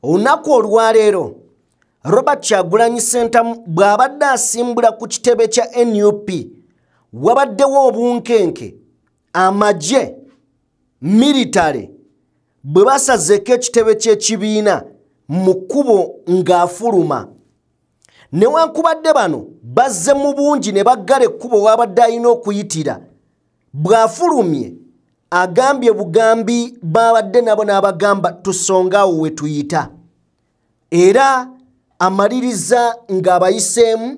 Olunaku olwaleero Robert Kyagulanyi Ssentamu bw'abadde asimbula ku kitebe kya NUP wabaddewo obunkenke amagye military bwe basazeeko ekitebe ky'ekibiina mu kkubo ng'afuluma. Newankubadde bano bazze mu bungi ne baggala ekkubo wabadde alina okuyitira bw'afulumye agambye bugambi babadde nabo n'abagamba tusongaawo we tuyita era amaliriza ng'abayiseemu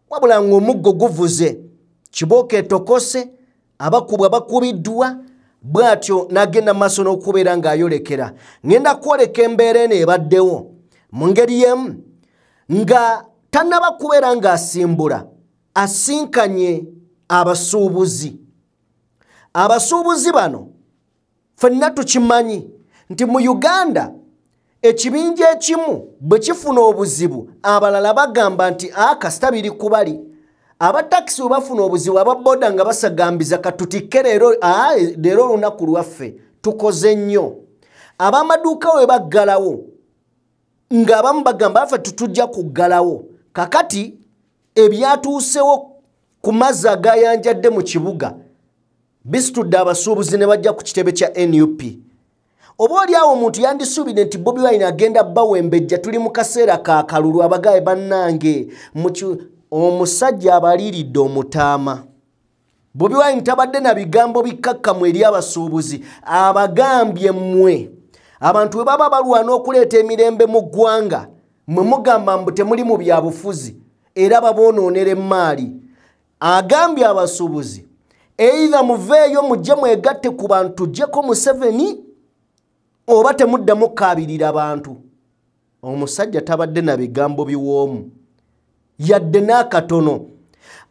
wabula ng'omuggo guvuze kibooka etokose abakubwa bakubiddwa bw'atyo n'agenda maaso n'okubeera ng'ayolekera. Ngenda kwoleka embeera eno ebaddewo mu ngeri y'emu nga tannaba kubeera ng'asimbula asinkanye abasuubuzi. Abasuubuzi bano ffenna tukimanyi nti mu Uganda ekibinja ekimu bwe kifuna obuzibu abalala bagamba nti kasita biri kubali. Abatakisi bwe bafuna obuzibu ababooda nga basagambiza katutikke leero olunaku lwaffe tukoze nnyo. Ab'amaduuka we baggalawo ng'abamu bagamba baffe tutujja kuggalawo. Kakati ebyatuusewo ku mazzi agayanjadde mu kibuga bisitudde abasuubuzi ne bajja ku kitebe kya NUP. Oba oliawo omuntu yandisuubire nti Bobi Wine agenda bawembejja tuli mu kaseera ka kalulu abagaye bannange omusajja abaliiridde omutaama. Bobi Wine tabadde na bigambo bikkakkamu eri abasuubuzi abagambye mmwe abantu bwe baba balwana okuleeta emirembe mu ggwanga mwe mugamba mbu temuli mu byabufuzi era baboonoonera emmaali. Agambye abasuubuzi either muveeyo mujje mwegatte ku bantu gyeko Museveni oba temuddamu kkaabirira bantu. Omusajja tabadde na bigambo biwoomu yadde n'akatono.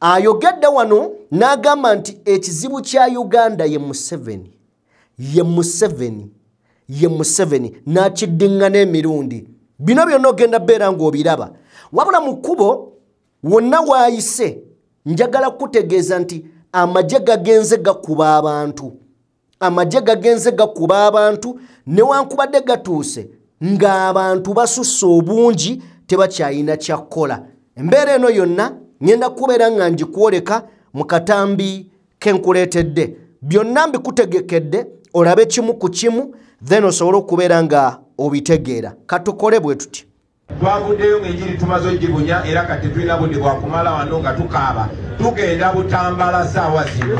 Ayogedde wano n'agamba nti ekizibu kya Uganda ye Museveni, ye Museveni, ye Museveni n'akiddiŋŋana emirundi. Bino byonna ogenda bbeera ng'obiraba. Wabula mu kkubo wonna waayise njagala kutegeeza nti amagye gagenze gakuba abantu. Amagye gagenze gakuba abantu newankubadde gatuuse ng'abantu basusse obungi tebakyayina kyakkola. Embeera eno yonna ngenda kubeera nga ngikwoleka mu katambi kenkuleetedde. Byonna mbikutegekedde olabe kimu ku kimu then osobole okubeera nga obitegeera. Katukole bwe tuti. Twavuddeyo ng'enjiri tumaze ogibunya era kati tulina budde bwa kumala wano nga tukaaba tugenda Butambala ssaawa zino.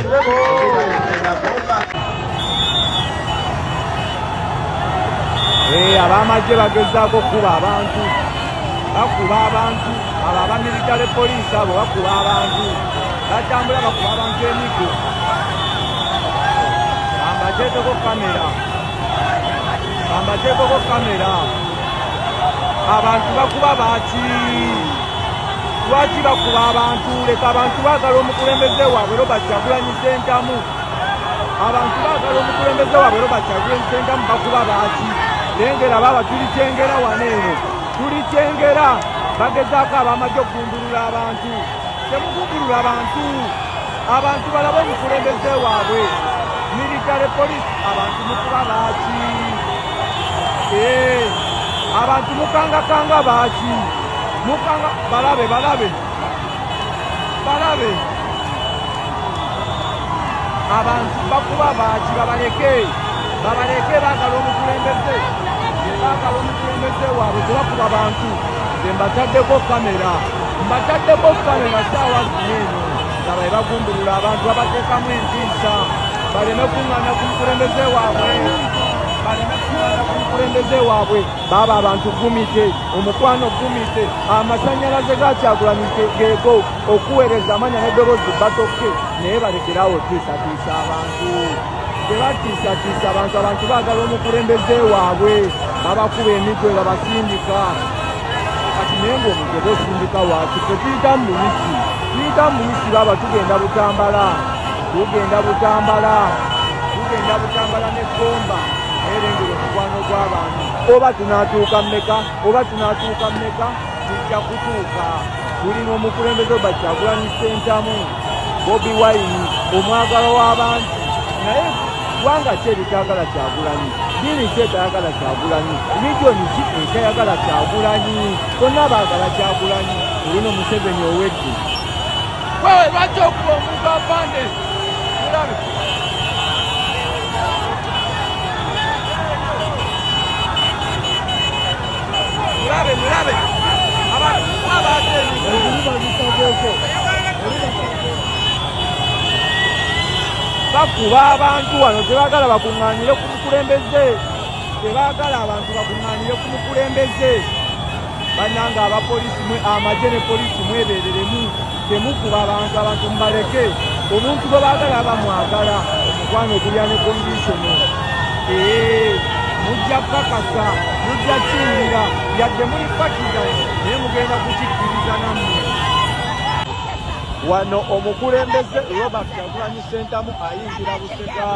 Abamagye bagezaako kuba abantu bakuba abantu abo abamilitale poliisi abo bakuba abantu batambula bakuba abantu emigo. Bambateekeko kamera abantu bakuba baaki lwaki bakuba abantu? Leka abantu baagala omukulembeze waabwe Robert Kyagulanyi Ssentamu. Abantu baagala omukulembeze waabwe Robert Kyagulanyi Ssentamu bakuba baaki? Lengera baba tulikyengera wano eno tulikyengera bagezaako abamagye okugumbulula abantu. Temugumbulula abantu. Abantu balaba omukulembeze waabwe military police. Abantu mukuba baaki? Abantu mukangakanga baaki? Mukanga balabe abantu bakuba baaki? babaleke baagala omukulembeze waabwe tebakuba bantu. Nze mbataddeko kamera ssaawa zino nga bwe bagumbulula abantu babateekamu entiisa baleme kuŋŋaana ku mukulembeze waabwe. Baba abantu gumite omukwano gumite amasannyalaze ga Kyagulanyi geego okuweereza amanya n'eddoboozi batokke naye balekerawo tiisatiisa abantu. Tebatiisatiisa abantu baagala omukulembeze waabwe babakuba emigwe nga basindika. Kati naye ng'omuntu oba osindika waaki? Ffe tuyita mu buyisi baba tugenda Butambala n'eggomba naye lengera omukwano gw'abantu. Oba tunaatuuka mmeka tujja kutuuka. Tulina omukulembeze Robert Kyagulanyi Ssentamu, Bobi Wine omwagala w'abantu naye Wanga cheri kyagala Kyagulanyi. Dini kyetayagala Kyagulanyi. Region ki etayagala Kyagulanyi. Konna baagala Kyagulanyi. Olino Museveni owedde. Wewe lwaki okuba omuntu apande? Mulabe. Mulabe. Bakuba abantu wano tebagala bakuŋŋaanire ku mukulembeze. Tebagala abantu bakuŋŋaanire ku mukulembeze. Bannanga abapoliisi amagye ne poliisi mwebeereremu. Temukuba abantu mubaleke. Omuntu gwe baagala bamwagala. Omukwano ogulya ne kondishono. Mujja kakasa, mujja kiwulira, yadde muli pakira naye mugenda kukikkiriza nammwe. Wano omukulembeze Robert Kyagulanyi Ssentamu ayingira Busega.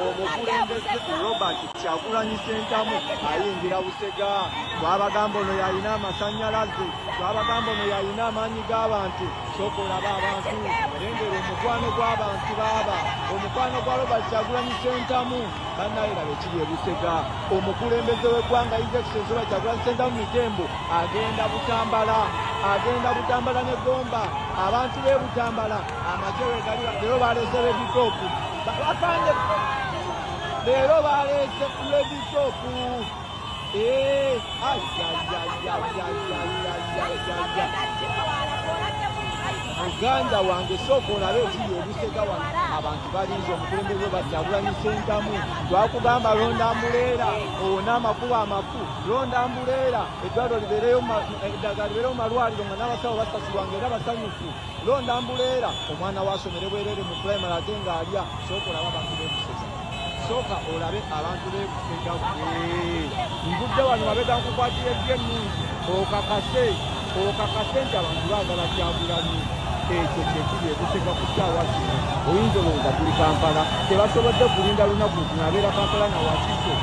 Omukulembeze Robert Kyagulanyi Ssentamu ayingira Busega. Twabagamba ono yalina amasannyalaze, twabagamba ono yalina amaanyi g'abantu. Sooka olaba abantu, lengera omukwano gw'abantu baaba. Omukwano gwa Robert Kyagulanyi Ssentamu bannaye laba ekiri e Busega. Omukulembeze w'eggwanga His Excellency Robert Kyagulanyi Ssentamu Mitembo agenda Butambala ne Gomba. Abantu b'e Butambala amagye wegali leero baleese lebitoopu. Bapande leero baleese lebitoopu. Muganda wange sooka olabe ekiri e Busega wano abantu balinze omukulembeze Robert Kyagulanyi Ssentamu. Twakugamba londa Mbuleera owona amakubo amafu, londa Mbuleera eddwaliro libeereyo eddagala libeereyo mu malwaliro nga n'abasawo basasulwanga era basanyufu. Londa Mbuleera omwana wasomere bwereere mu pulayimale ate ng'alya. Sooka olabe abantu b'e Busega. Sooka olabe abantu b'e Busega. Nvudde wano mabega nkukwatira ebyennungi okakase nti abantu baagala Kyagulanyi. Ekyo kyekiri e Busega ku ssaawa zino. Oyinza olowooza tuli Kampala. Tebasobodde kulinda lunaku luno abeera Kampala na Wakiso.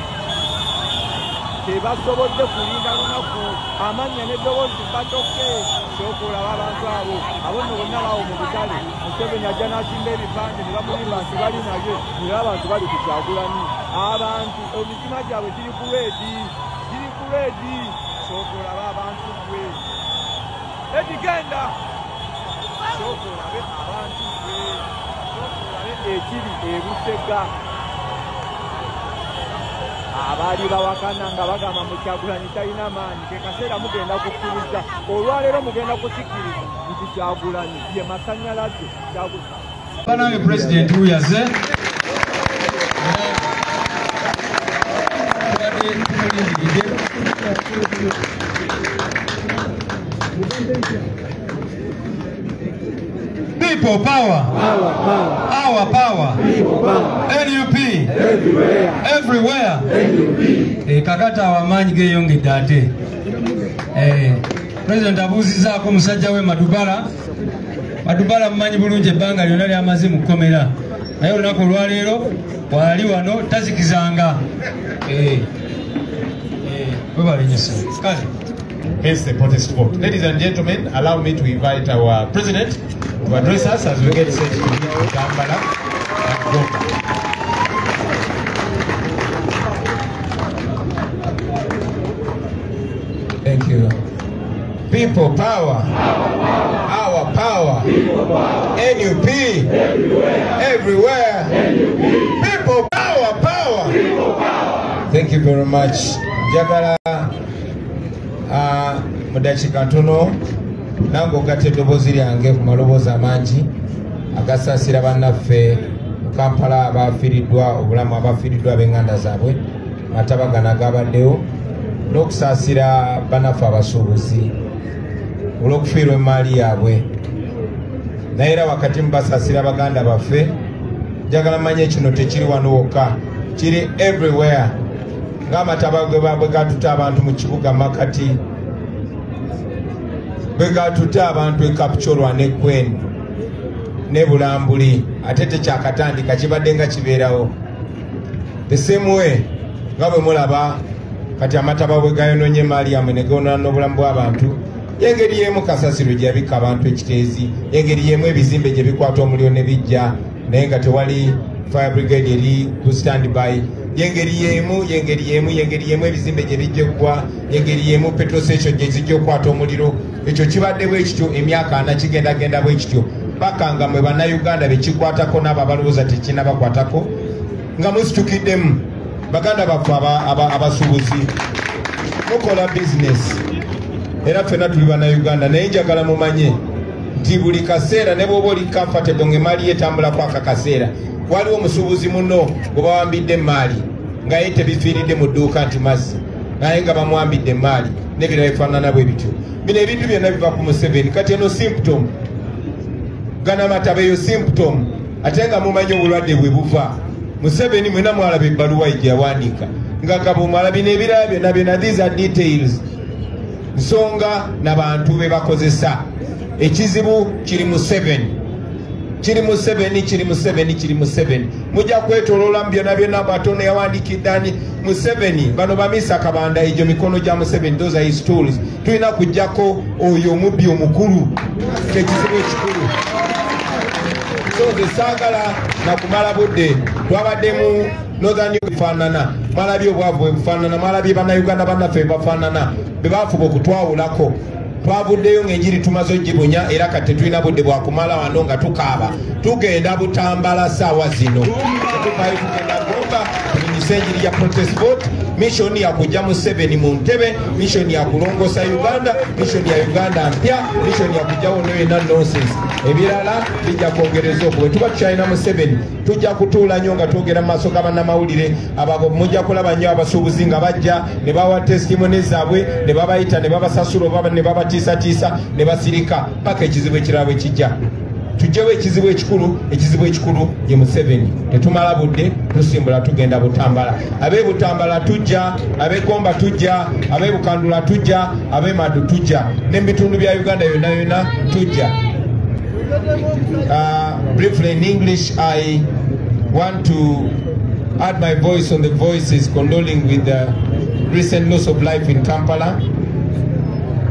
Tebasobodde kulinda lunaku. Amannya n'eddoboozi batoke. Sooka olaba abantu abo nno bonna baawo mu butale. Museveni ajja n'asimba ebipande ne bamulimba nti bali naye. Era abantu bali ku Kyagulanyi. Abantu emitima gyabwe giri ku leedi. Sooka olaba abantu bwe. Edigenda. Sooka olabe abantu bwe. Sooka olabe ekiri e Busega. Abaali bawakana nga bagamba mu Kyagulanyi talina maanyi. Ke kaseera mugenda kukkiriza. Olwaleero mugenda kukikkiriza nti Kyagulanyi ye masannyalaze. Banawe President Uyaze. People power. Our power. NUP. Everywhere. Kakata awamanyi geyongedde ate. President abuuzizaako musajja we Madubala mumanyi bulungi ebbanga lyonna lyamaze mu kkomera. Naye olunaku olwaleero wali wano tazikizanga. Hence the protest vote. Ladies and gentlemen, allow me to invite our president to address us as we get set to meet Kampala and Gomba. Thank you. People power. Our power. NUP. Everywhere. People power. Thank you very much. Njagala mudakika ntono nange ogatta eddoboozi lyange ku maloboozi amangi agasaasira bannaffe mu Kampala abafiiriddwa obulamu abafiiriddwa ab'enganda zaabwe mataba gano agabaddewo n'okusaasira bannaffe abasuubuzi olw'okufiirwa emaali yaabwe naye era wakati mubasaasira baganda baffe njagala manye kino tekiri wano wokka kiri everywhere ng'amataba bwe gatutte abantu mu kibuga Makati bwe gatutte abantu e Kapchorwa ne Gwen ne Bulambuli ate tekyakatandika kibadde nga kibeerawo the same way nga bwe mulaba kati amataba bwe gayonoonye emaali yammwe ne gayonoona n'obulamu bw'abantu y'engeri y'emu kasasiro gye yabikka abantu ekiteezi y'engeri y'emu ebizimbe gye bikwata omuliro ne bijja naye nga tewali fire brigade eri ku standby yengeri yemu ebizimbe gye bijja okuwa yengeri yemu petrol station gye zijja okukwata omuliro ekyo kibadde bwe kityo emyaka 4 kigenda bwe kityo paka nga mwe bannayuganda bekikwatako n'abo abalowooza tekinabakwatako nga musitukiddemu baganda baffe abasuubuzi mukola bizinesi era ffenna tuli bannayuganda naye njagala mumanye nti buli kaseera ne bw'oba oli comfortable ng'emaali yetambulako akakaseera waliwo omusuubuzi muno gwe bawambidde emaali nga ye tebifiiridde mu dduuka nti mazzi naye nga bamuwambidde emaali n'ebirala bifaanana bwe bityo bino ebintu byonna biva ku Museveni kati eno symptom gana mataba eyo symptom ate nga mumanyi obulwadde bwe buva Museveni mwena mwalaba ebbaluwa gye yawandiika nga kabumala bino ebirala byonna these are details nsonga n'abantu be bakozesa ekizibu kiri mu 7 mujja kwetoloola mu byonna batono yawandikiddani Museveni bano bamisa kabanda egyo mikono gya Museveni those are his tools tulina kujjako oyo omubbi omukulu kyekizibu ekikulu so tesaagala nakumala budde twabadde mu Northern bufaanana mwalabye obwavu bufaanana mwalabye bannayuganda bannaffe bafaanana bebafuba okutwawulako twavuddeyo ng'enjiri tumaze ogibunya era kati tetulina budde bwakumala wano nga tukaaba tugenda Butambala ssaawa zino tetuvayo tugenda gomba tulinyisa enjiri ya protest vote mission yakujja Museveni mu ntebe mission yakulongosa Uganda mission ya Uganda mpya mission yakujjawo noyena nonsense ebirala bijja kwongereza obwe tuba tukyalina Museveni tujja kutuula nnyo nga twogera mu maaso g'abannamawulire abo mujja kulaba nnyo abasuubuzi nga bajja ne bawa testimony zaabwe ne babayita ne babasasula oba ne babatiisatiisa ne basirika paka ekizibu ekirala bwe kijja tujjewo ekizibu ekikulu ye Museveni tetumala budde tusimbula tugenda Butambala ab'e Butambala tujja ab'e Gomba tujja ab'e Bukandula tujja ab'e Madu tujja n'ebitundu bya Uganda yonna tujja. Briefly in English, I want to add my voice on the voices condoling with the recent loss of life in Kampala,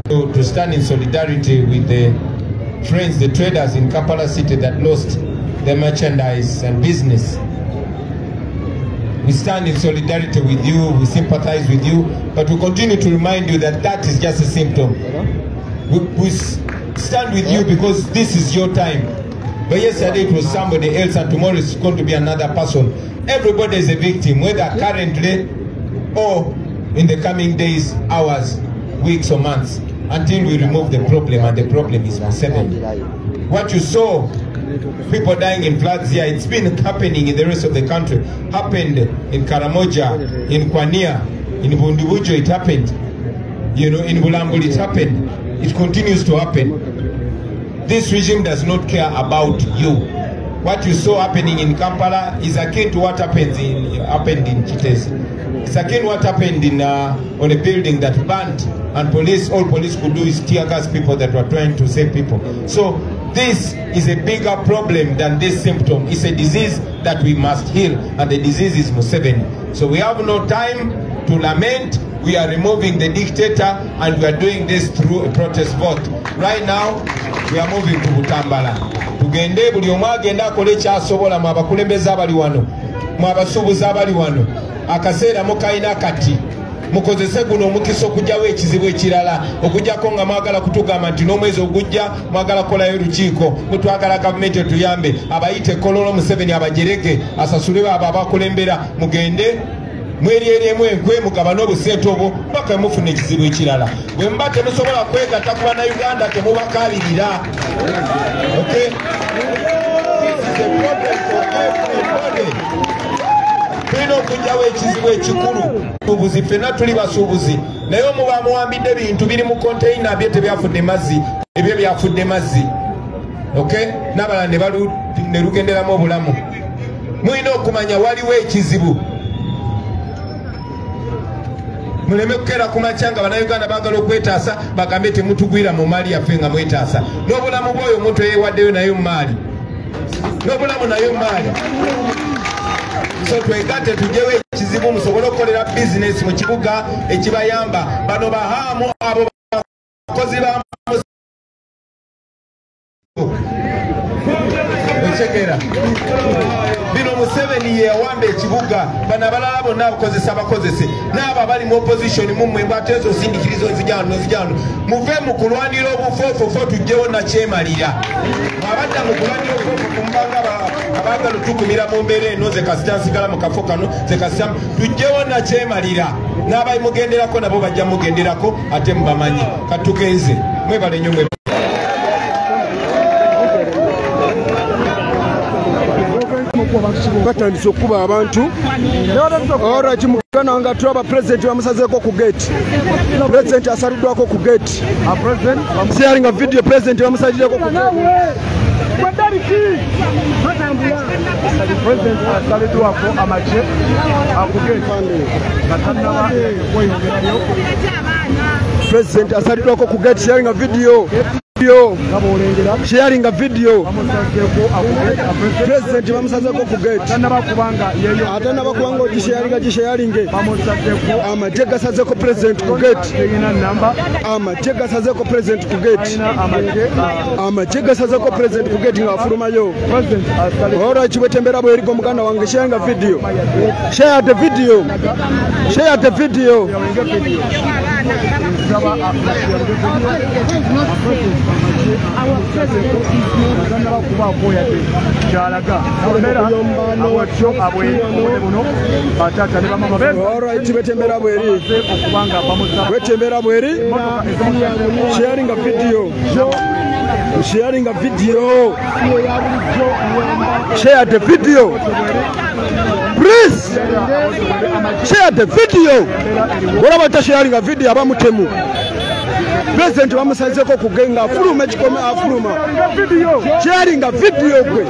to stand in solidarity with the friends, the traders in Kampala city that lost their merchandise and business. We stand in solidarity with you, we sympathize with you, but we continue to remind you that that is just a symptom. We stand with you because this is your time. But yesterday it was somebody else and tomorrow it's going to be another person. Everybody is a victim, whether currently or in the coming days, hours, weeks or months, until we remove the problem, and the problem is Museveni. What you saw, people dying in floods here, it's been happening in the rest of the country. Happened in Karamoja, in Kwania, in Bundubujo it happened. You know, in Bulambul it happened. It continues to happen. This regime does not care about you. What you saw happening in Kampala is akin to what happened in Chitese. It's akin to what happened in on a building that burnt, and all police could do is tear gas people that were trying to save people. So this is a bigger problem than this symptom. It's a disease that we must heal, and the disease is Museveni. So we have no time to lament. We are removing the dictator, and we are doing this through a protest vote. Right now, we are moving to Butambala. Tugende buli omu agenda akole kyasobola mu abakulembeze abali wano, mu abasuubuzi abali wano. Akaseera mukalina kati. Mukozese guno omukisa okujjawo ekizibu ekirala, okujjako nga mwagala kutugamba nti n'omwezi ogujja mwagala kolayo olukiiko, mutwagala gavumenti etuyambe, abayite Kololo Museveni abajereke, asasule abo abakulembera, mugende mweryeryemu enkwe mugabane obusente obwo paka mufuna ekizibu ekirala. Bwe muba temusobola kwegatta ku bannayuganda temubakabirira. Okay? This is a problem for everybody. Tulina okujjawo ekizibu ekikulu. Suubuzi ffenna tuli basuubuzi, naye omuba muwambidde ebintu biri mu konteyina bye tebyafudde mazzi, ebyo byafudde mazzi. Okay? N'abalala ne lugenderamu obulamu. Mulina okumanya waliwo ekizibu. Muleme kukera kumakya nga bannayuganda baagala okwetaasa bagambe temutugwira mu maali yaffe nga mwetaasa. N'obulamu bw'oyo omuntu eyeewaddeyo naye mu maali. N'obulamu nayo mu maali. So twegatte tujjewo ekizibu musobole okukolera bizinesi mu kibuga ekibayamba. Bano bahaamu abo bakozi ba ekegera bino Museveni ye yawamba ekibuga bano abalala bonna abakozesa abakozese n'abo abali mu opposition mummwe mbate ezo sindikirizo nzijano muve mu kulwanira obufoofofo tujjewo nakyemalira abadda mu kulwanira obufoofo kumbanga abaagala tukumira mu mbeera eno ze kasita nsigala mu kafo kano ze kasita tujjewo nakyemalira n'abamugenderako nabo bajja mugenderako ate mubamanyi katugenze mwebale nnyo mwe batandise okuba abantu ora kimugana nga tulaba president bamusazeeko ku gate president asaliddwako ku gate sharinga video president bamusalireko ku president asaliddwako amaje president asaliddwako ku gate sharinga video sharing a video president bamusazeko ku gate atana bakubanga gisharing amatega sazeko president ku gate amatega sazeko president ku gate amatega sazeko president ku gate ngafulumayo ora chibetembera bwe eriko muganda wange sharing a video share the video sharing a video share the video please share the video what about sharing a video abamutemu president bamusazeko kugenga afuluma ekikome afuluma sharing a video gwe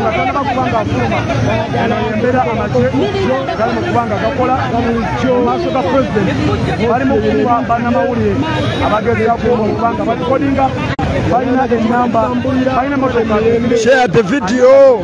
share the video